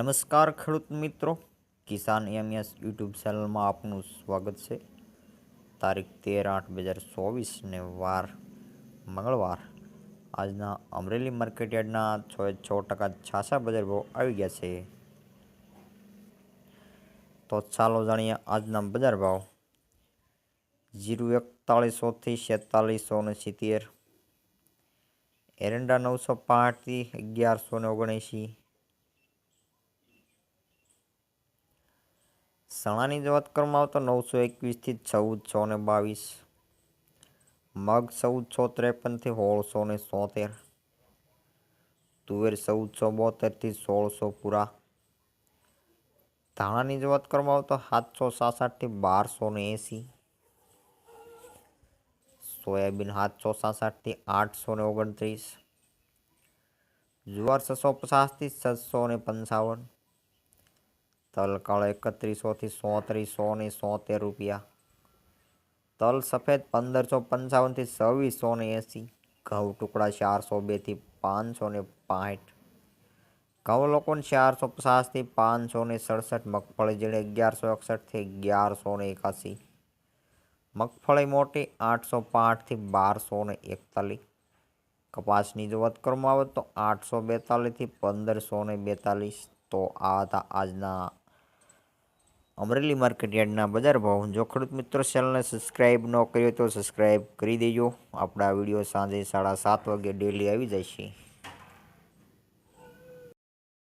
નમસ્કાર ખેડૂત મિત્રો, કિસાન એમએસ યુટ્યુબ ચેનલમાં આપનું સ્વાગત છે। તારીખ 13/8/2024 ને વાર મંગળવાર। આજના અમરેલી માર્કેટ યાર્ડના 6% છાસા બજાર ભાવ આવી ગયા છે। તો ચાલો જાણીએ આજના બજાર ભાવ। જીરું 4100 થી 4670, એરંડા 905 થી 1179, ચણાની જો વાત કરવામાં આવે તો 921 થી 1422, મગ 1453 થી 1673, તુવેર 1472 થી 1600 પૂરા, ધાણાની જો વાત કરવામાં આવે તો 766 થી 1280, સોયાબીન 766 થી 829, જુવાર 650 થી 655, તલ કાળો 3100 થી 3770 રૂપિયા, તલ સફેદ 1555 થી 2680, ઘઉં ટુકડા 402 થી 565, ઘઉં લોકોને 450 થી 567, મગફળી ઝીણી 1161 થી 1181, મગફળી મોટી 805 થી 1241, કપાસની જો વાત કરવામાં આવે તો 842 થી 1542। તો આ હતા આજના અમરેલી માર્કેટ યાર્ડના બજાર ભાવ। જો ખેડૂત મિત્રો ચેનલને સબસ્ક્રાઈબ ન કર્યો તો સબસ્ક્રાઈબ કરી દેજો। આપણા વિડીયો સાંજે 7:30 વાગે ડેલી આવી જાય છે।